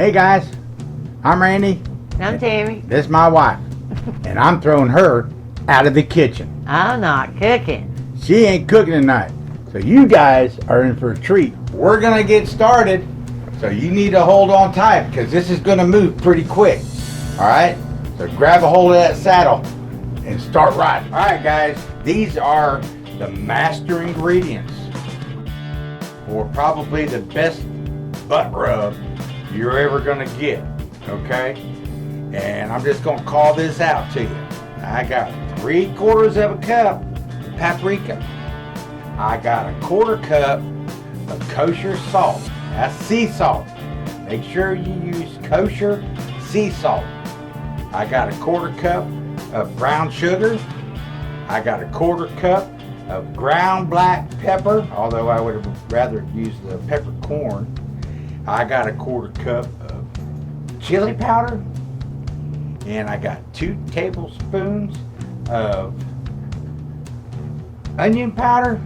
Hey guys, I'm Randy. I'm Tammy. This is my wife. And I'm throwing her out of the kitchen. I'm not cooking. She ain't cooking tonight. So you guys are in for a treat. We're gonna get started. So you need to hold on tight because this is gonna move pretty quick. Alright? So grab a hold of that saddle and start riding. Alright guys, these are the master ingredients for probably the best butt rub you're ever gonna get. Okay? And I'm just gonna call this out to you. I got 3/4 of a cup of paprika. I got a 1/4 cup of kosher salt. That's sea salt. Make sure you use kosher sea salt. I got a 1/4 cup of brown sugar. I got a 1/4 cup of ground black pepper, although I would have rather used the peppercorn. I got a 1/4 cup of chili powder. And I got 2 tablespoons of onion powder.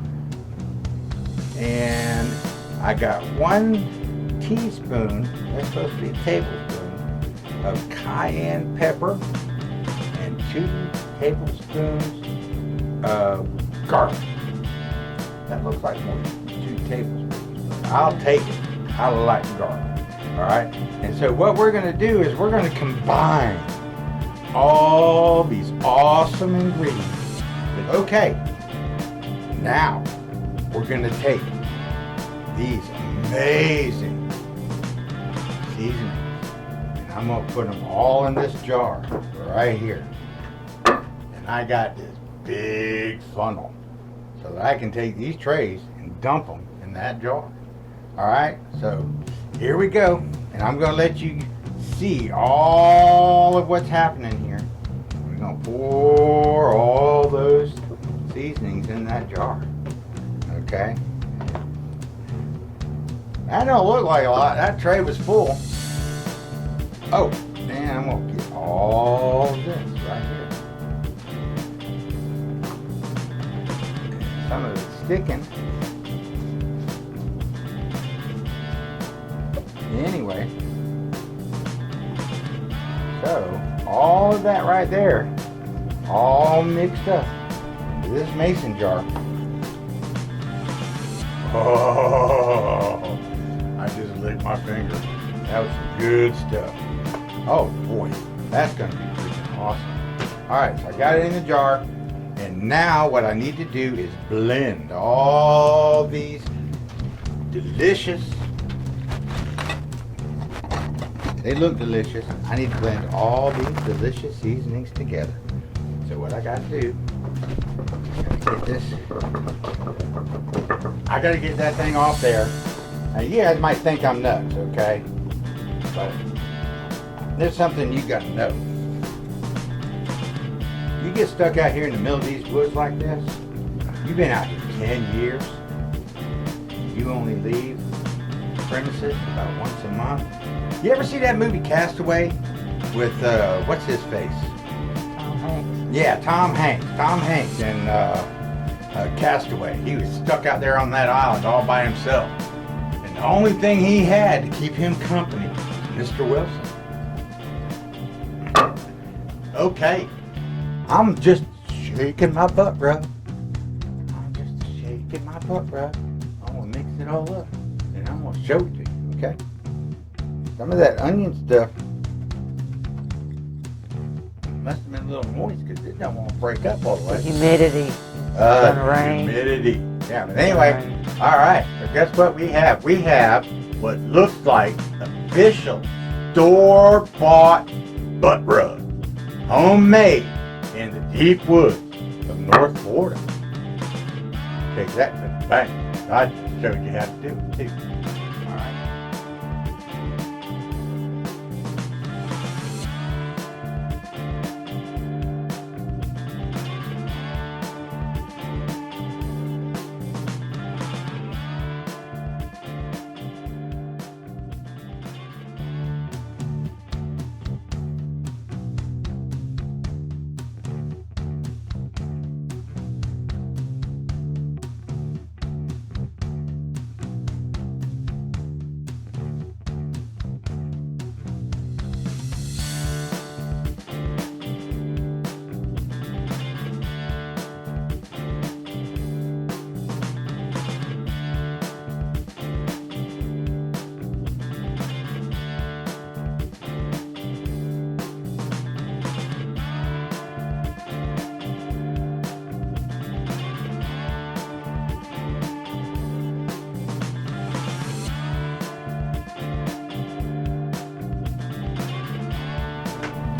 And I got 1 teaspoon, that's supposed to be a tablespoon, of cayenne pepper. And 2 tablespoons of garlic. That looks like more than 2 tablespoons. I'll take it. I like garlic. Alright? And so what we're going to do is we're going to combine all these awesome ingredients. Okay, now we're going to take these amazing seasonings and I'm going to put them all in this jar right here. And I got this big funnel so that I can take these trays and dump them in that jar. Alright, so here we go. And I'm going to let you see all of what's happening here. We're going to pour all those seasonings in that jar. Okay? That don't look like a lot. That tray was full. Oh, and I'm going to get all of this right here. Some of it's sticking. Anyway, so all of that right there, all mixed up into this mason jar. Oh, I just licked my finger. That was some good stuff. Oh boy, that's gonna be freaking awesome. All right, so I got it in the jar, and now what I need to do is blend all these delicious. They look delicious. I need to blend all these delicious seasonings together. So what I got to do, I gotta get this. I got to get that thing off there. Now you guys might think I'm nuts, okay? But there's something you got to know. You get stuck out here in the middle of these woods like this. You've been out here 10 years. You only leave premises about once a month. You ever see that movie Castaway with, what's his face? Tom Hanks. Yeah, Tom Hanks. Tom Hanks in Castaway. He was stuck out there on that island all by himself. And the only thing he had to keep him company was Mr. Wilson. Okay. I'm just shaking my butt rub. I'm just shaking my butt rub. I'm going to mix it all up. And I'm going to show it to you, okay? Some of that onion stuff must have been a little moist because it don't want to break up all the way. Humidity. It's gonna rain. Humidity. Yeah, but anyway, all right. So guess what we have? We have what looks like official store-bought butt rub, homemade in the deep woods of North Florida. Take that to the bank. I just showed you how to do it too. All right.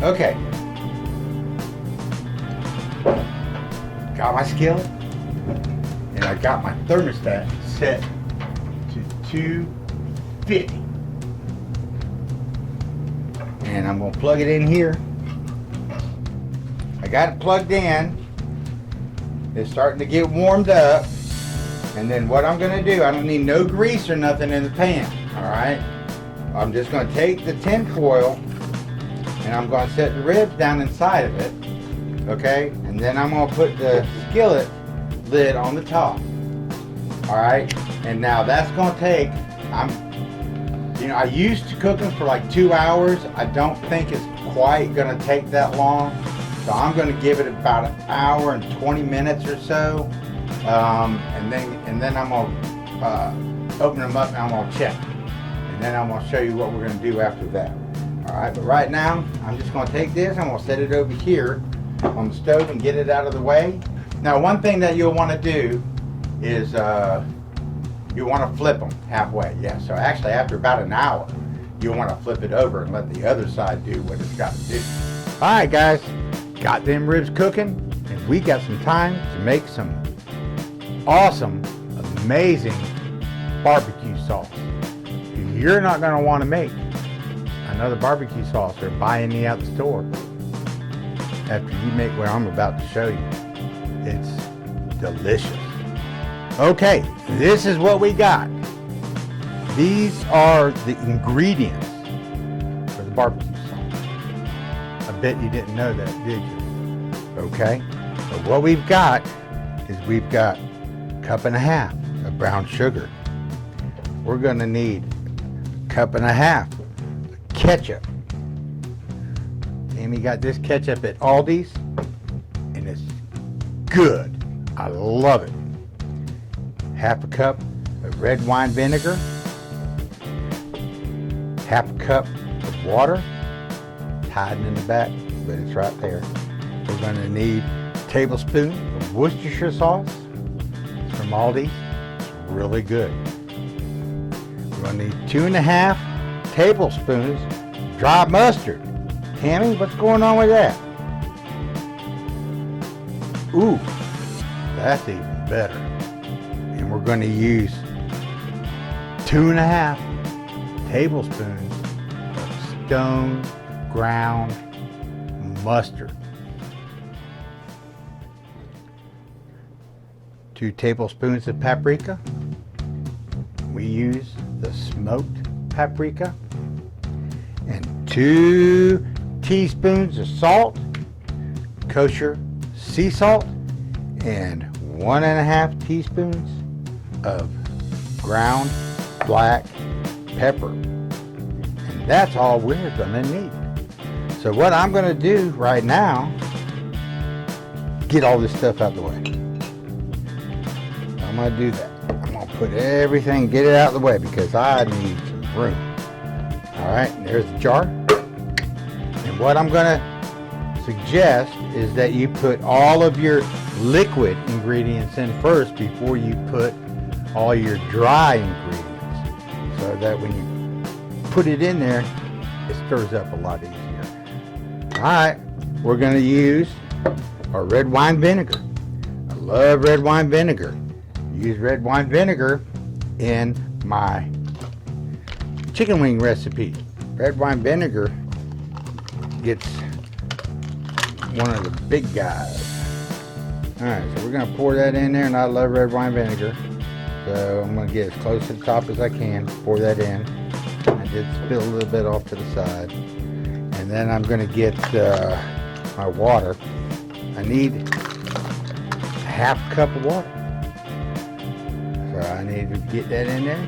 Okay. Got my skillet, and I got my thermostat set to 250. And I'm gonna plug it in here. I got it plugged in. It's starting to get warmed up. And then what I'm gonna do, I don't need no grease or nothing in the pan, all right? I'm just gonna take the tin foil and I'm gonna set the ribs down inside of it, okay? And then I'm gonna put the skillet lid on the top, all right? And now that's gonna take, I used to cook them for like 2 hours. I don't think it's quite gonna take that long. So I'm gonna give it about 1 hour and 20 minutes or so. And then I'm gonna open them up and I'm gonna check. And then I'm gonna show you what we're gonna do after that. All right, but right now, I'm just gonna take this, I'm gonna set it over here on the stove and get it out of the way. Now, one thing that you'll wanna do is you wanna flip them halfway. Yeah, so actually after about 1 hour, you'll wanna flip it over and let the other side do what it's gotta do. All right, guys, got them ribs cooking, and we got some time to make some awesome, amazing barbecue sauce. You're not gonna wanna make another barbecue sauce or buy any out the store after you make what I'm about to show you. It's delicious. Okay, this is what we got. These are the ingredients for the barbecue sauce. I bet you didn't know that, did you? Okay, so what we've got is we've got 1.5 cups of brown sugar. We're gonna need 1.5 cups of ketchup. Amy got this ketchup at Aldi's, and it's good. I love it. 1/2 cup of red wine vinegar. 1/2 cup of water. It's hiding in the back, but it's right there. We're gonna need a tablespoon of Worcestershire sauce. It's from Aldi. It's really good. We're gonna need 2.5 tablespoons dry mustard. Tammy, what's going on with that? Ooh, that's even better. And we're going to use 2.5 tablespoons of stone ground mustard. 2 tablespoons of paprika. We use the smoked paprika. And 2 teaspoons of salt, kosher sea salt, and 1.5 teaspoons of ground black pepper. And that's all we're gonna need. So what I'm gonna do right now, get all this stuff out the way. I'm gonna do that. I'm gonna put everything, get it out of the way because I need some room. All right, there's the jar. And what I'm gonna suggest is that you put all of your liquid ingredients in first before you put all your dry ingredients, so that when you put it in there, it stirs up a lot easier. All right, we're gonna use our red wine vinegar. I love red wine vinegar. Use red wine vinegar in my chicken wing recipe. Red wine vinegar gets one of the big guys. Alright, so we're going to pour that in there, and I love red wine vinegar. So I'm going to get as close to the top as I can, pour that in. I did spill a little bit off to the side. And then I'm going to get my water. I need 1/2 cup of water. So I need to get that in there.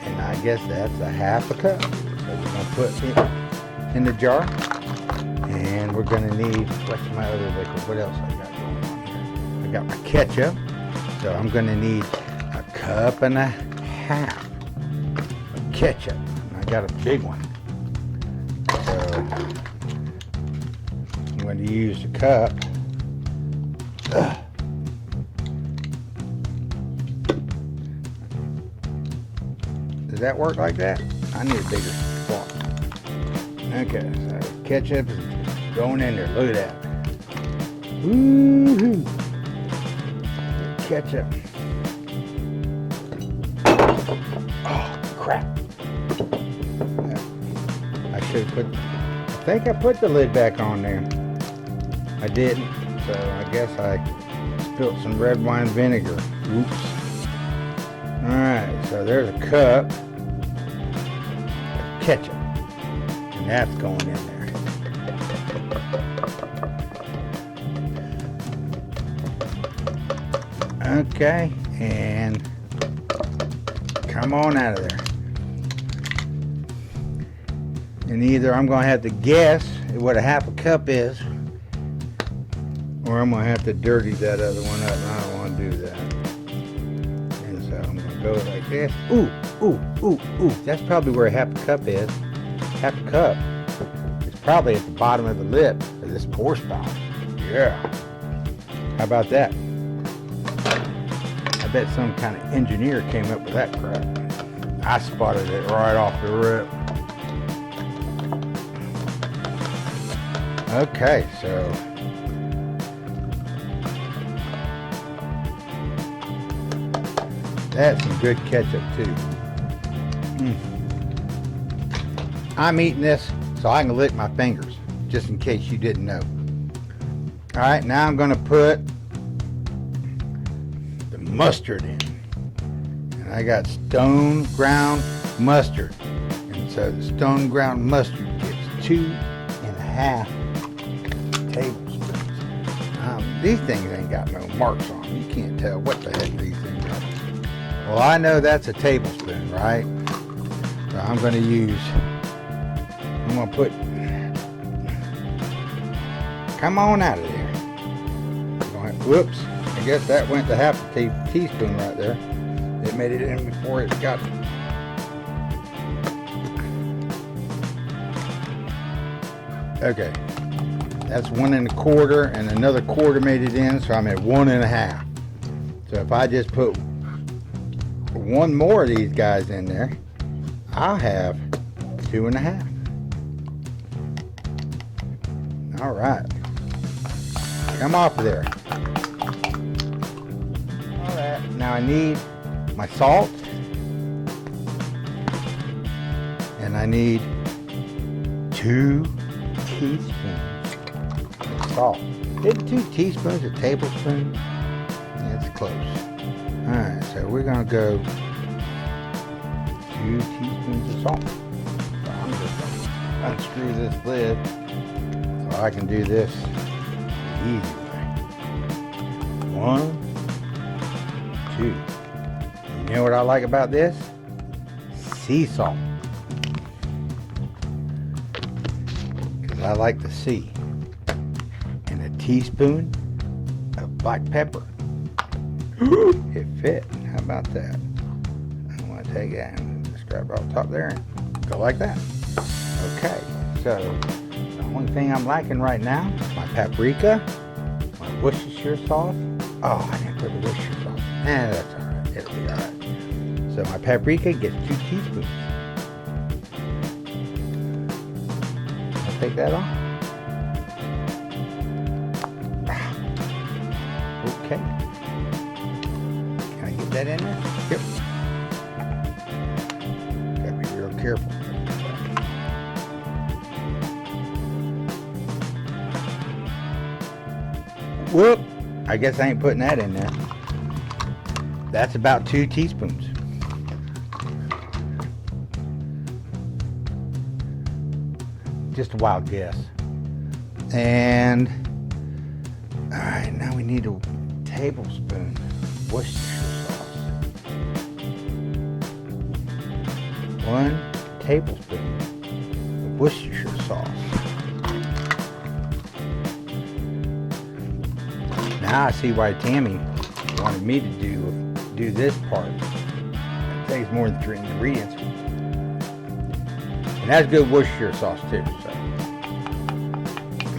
And I guess that's 1/2 cup. So we're going to put it in the jar. And we're going to need, what's my other liquid? What else I got going on here? I got my ketchup. So I'm going to need 1.5 cups of ketchup. And I got a big one. So I'm going to use the cup. Does that work like that? I need a bigger spot. Okay, so ketchup is going in there. Look at that. Woo-hoo. Ketchup. Oh, crap. I should have put, I think I put the lid back on there. I didn't, so I guess I spilled some red wine vinegar. Oops. Alright, so there's a cup of ketchup. And that's going in there. Okay, and come on out of there. And either I'm going to have to guess what a half a cup is, or I'm going to have to dirty that other one up, and I don't want to do that. And so I'm going to go like this. Ooh, ooh, ooh, ooh. That's probably where a half a cup is. Half a cup is probably at the bottom of the lip of this pour spout. Yeah. How about that? I bet some kind of engineer came up with that crap. I spotted it right off the rip. Okay, so that's some good ketchup too. I'm eating this so I can lick my fingers, just in case you didn't know. Alright, now I'm going to put the mustard in. And I got stone ground mustard. And so the stone ground mustard gets 2.5 tablespoons. These things ain't got no marks on them. You can't tell what the heck these things are. Well, I know that's a tablespoon, right? So I'm going to put, come on out of there. Whoops, I guess that went to half a teaspoon right there. It made it in before it got. Okay, that's 1.25, and another quarter made it in, so I'm at 1.5. So if I just put one more of these guys in there, I'll have 2.5. All right, come off of there. All right, now I need my salt, and I need 2 teaspoons of salt. Isn't 2 teaspoons a tablespoon? That's close. Alright, so we're going to go 2 teaspoons of salt. So I'm just going to unscrew this lid so I can do this the easy way. 1, 2. You know what I like about this? Sea salt. I like the sea. And a teaspoon of black pepper. It fit. How about that? I want to take that and just grab it off the top there and go like that. Okay, so the only thing I'm liking right now is my paprika, my Worcestershire sauce. Oh, I didn't put the Worcestershire sauce. That's alright. It'll be alright. So my paprika gets 2 teaspoons. Take that off. Okay. Can I get that in there? Yep. Gotta be real careful. Whoop! I guess I ain't putting that in there. That's about 2 teaspoons. Just a wild guess. And all right, now we need a tablespoon of Worcestershire sauce. 1 tablespoon of Worcestershire sauce. Now I see why Tammy wanted me to do this part. It takes more than 3 ingredients. And that's good Worcestershire sauce too. So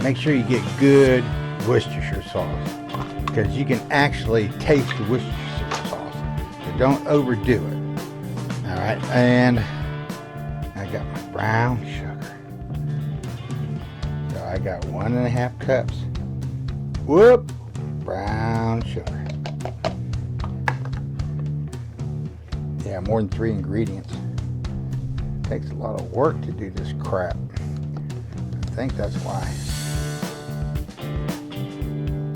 make sure you get good Worcestershire sauce, because you can actually taste the Worcestershire sauce. So don't overdo it. All right, and I got my brown sugar. got 1.5 cups. Whoop! Brown sugar. Yeah, more than 3 ingredients. Takes a lot of work to do this crap. I think that's why.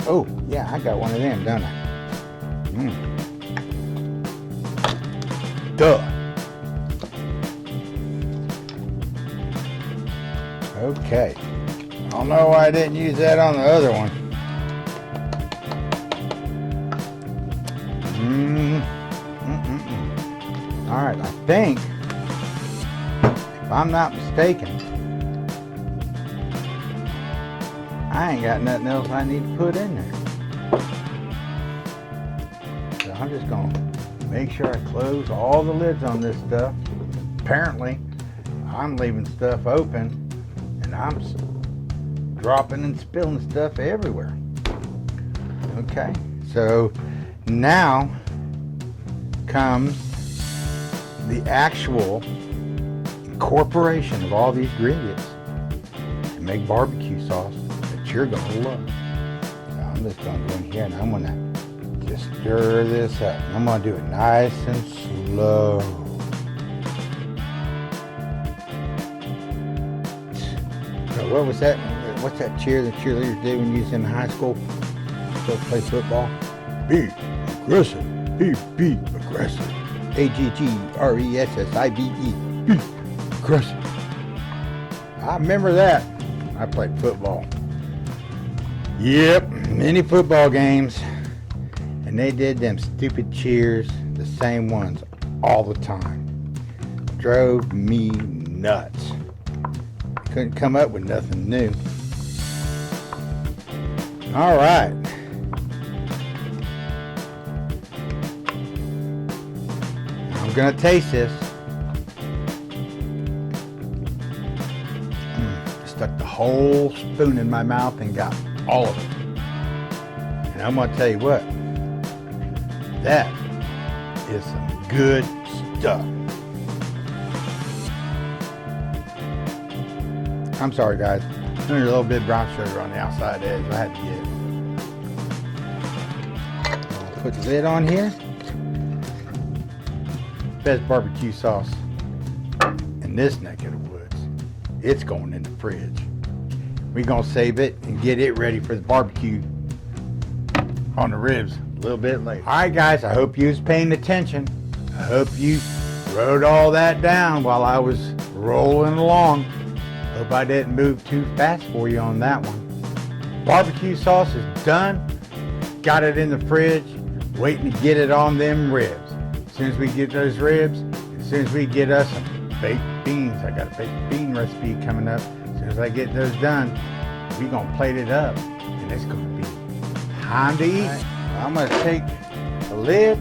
Oh, yeah, I got one of them, don't I? Duh. Okay. I don't know why I didn't use that on the other one. Alright, I think, if I'm not mistaken, I ain't got nothing else I need to put in there. So I'm just going to make sure I close all the lids on this stuff. Apparently, I'm leaving stuff open and I'm dropping and spilling stuff everywhere. Okay, so now comes the actual incorporation of all these ingredients to make barbecue sauce that you're going to love. So I'm just going to go in here and I'm going to just stir this up. I'm going to do it nice and slow. So what was that? What's that cheer that cheerleaders did when you was in high school? Go play football? Be aggressive. Be aggressive. AGGRESSIVE. Be aggressive. I remember that. I played football. Yep, many football games. And they did them stupid cheers, the same ones, all the time. Drove me nuts. Couldn't come up with nothing new. All right. I'm gonna taste this. Stuck the whole spoon in my mouth and got all of it. And I'm gonna tell you what, that is some good stuff. I'm sorry guys, there's a little bit of brown sugar on the outside edge. I had to get it. I'll put the lid on here. Best barbecue sauce in this neck of the woods. It's going in the fridge. We're gonna save it and get it ready for the barbecue on the ribs a little bit later. All right guys, I hope you was paying attention. I hope you wrote all that down while I was rolling along. Hope I didn't move too fast for you on that one. Barbecue sauce is done. Got it in the fridge, waiting to get it on them ribs. As soon as we get those ribs, as soon as we get us some baked beans, I got a baked bean recipe coming up. As soon as I get those done, we're gonna plate it up and it's gonna be time to eat. Right. I'm gonna take the lid,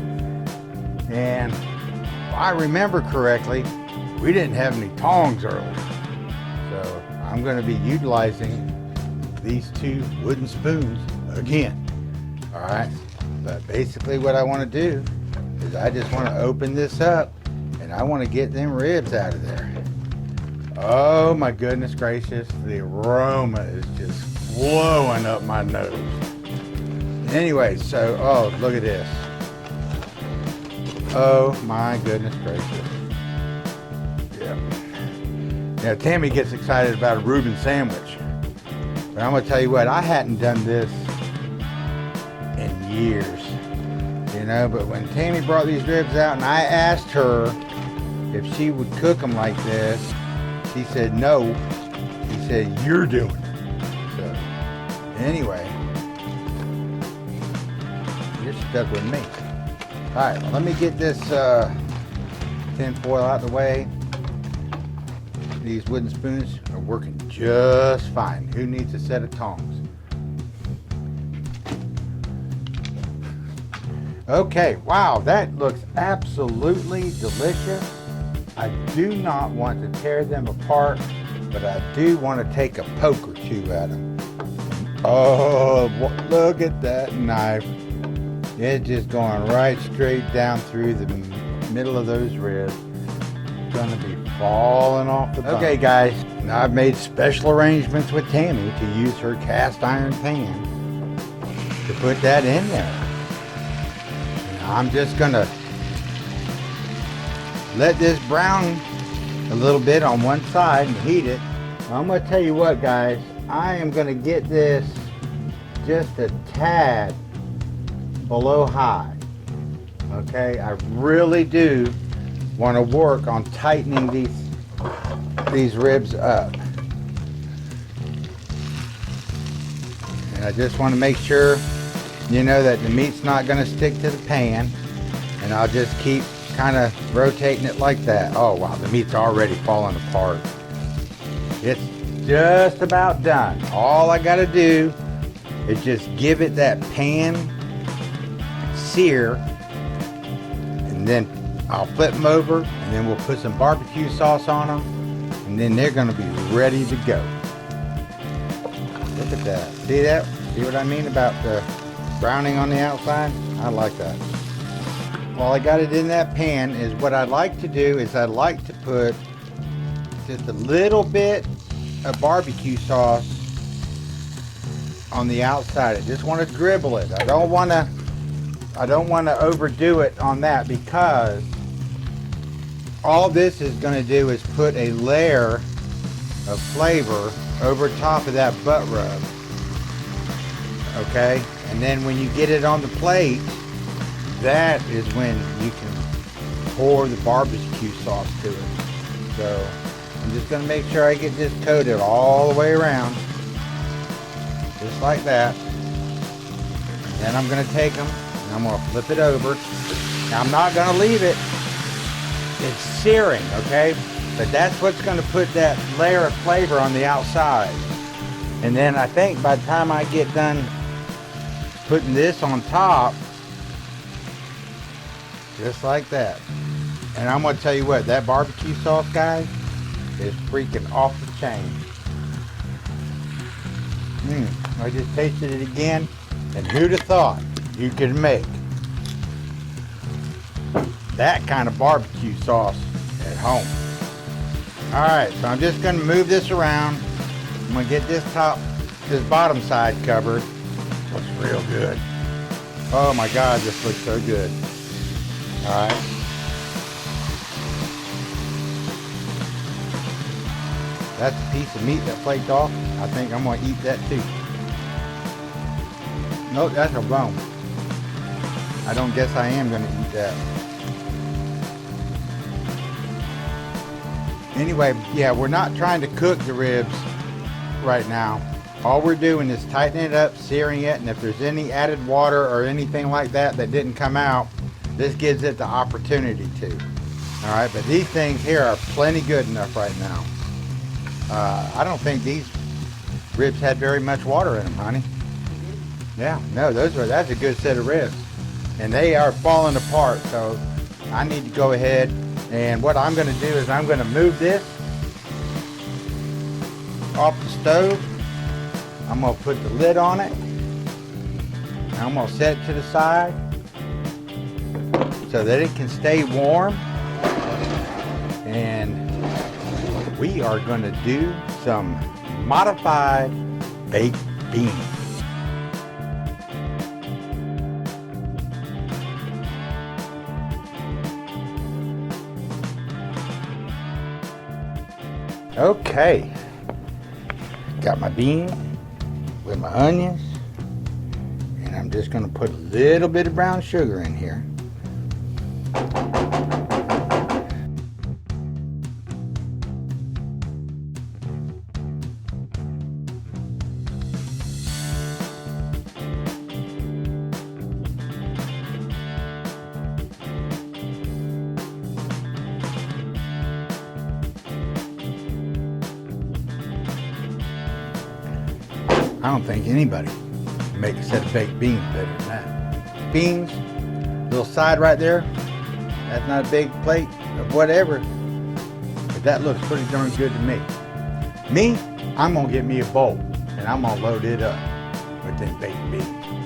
and if I remember correctly, we didn't have any tongs earlier. So I'm gonna be utilizing these 2 wooden spoons again. All right, but basically what I wanna do is I just wanna open this up and I wanna get them ribs out of there. Oh my goodness gracious, the aroma is just blowing up my nose. Anyway, so, oh, look at this. Oh my goodness gracious. Yep. Now, Tammy gets excited about a Reuben sandwich. But I'm gonna tell you what, I hadn't done this in years. You know, but when Tammy brought these ribs out and I asked her if she would cook them like this, she said no. She said, you're doing it. So, anyway, you're stuck with me. All right, well, let me get this tin foil out of the way. These wooden spoons are working just fine. Who needs a set of tongs? Okay, wow, that looks absolutely delicious. I do not want to tear them apart, but I do want to take a poke or two at them. Oh, look at that knife. It's just going right straight down through the middle of those ribs. gonna be falling off the bone. Okay guys, now I've made special arrangements with Tammy to use her cast iron pan to put that in there. And I'm just gonna let this brown a little bit on one side and heat it. I'm gonna tell you what guys, I am gonna get this just a tad below high. Okay, I really do want to work on tightening these ribs up. And I just want to make sure, you know, that the meat's not going to stick to the pan. And I'll just keep kind of rotating it like that. Oh wow, the meat's already falling apart. It's just about done. All I got to do is just give it that pan sear. And then I'll flip them over, and then we'll put some barbecue sauce on them, and then they're going to be ready to go. Look at that. See that? See what I mean about the browning on the outside? I like that. While I got it in that pan, is what I like to do is I like to put just a little bit of barbecue sauce on the outside. I just want to dribble it. I don't want to overdo it on that, because all this is going to do is put a layer of flavor over top of that butt rub. Okay, and then when you get it on the plate, that is when you can pour the barbecue sauce to it. So I'm just going to make sure I get this coated all the way around, just like that. And then I'm going to take them, I'm going to flip it over. Now I'm not going to leave it. It's searing, okay? But that's what's going to put that layer of flavor on the outside. And then I think by the time I get done putting this on top, just like that. And I'm going to tell you what, that barbecue sauce, guys, is freaking off the chain. I just tasted it again, and who'd have thought you could make that kind of barbecue sauce at home. Alright, so I'm just going to move this around. I'm going to get this bottom side covered. Looks real good. Oh my God, this looks so good. Alright. That's a piece of meat that flaked off. I think I'm going to eat that too. Nope, that's a bone. I don't guess I am going to eat that. Anyway, yeah, we're not trying to cook the ribs right now. All we're doing is tightening it up, searing it, and if there's any added water or anything like that that didn't come out, this gives it the opportunity to. Alright, but these things here are plenty good enough right now. I don't think these ribs had very much water in them, honey. Yeah, no, that's a good set of ribs. And they are falling apart, so I need to go ahead, and what I'm going to do is I'm going to move this off the stove. I'm going to put the lid on it. And I'm going to set it to the side so that it can stay warm. And we are going to do some modified baked beans. Okay, got my beans with my onions, and I'm just going to put a little bit of brown sugar in here. I don't think anybody can make a set of baked beans better than that. Beans, little side right there. That's not a big plate of whatever, but that looks pretty darn good to me. I'm gonna get me a bowl and I'm gonna load it up with them baked beans.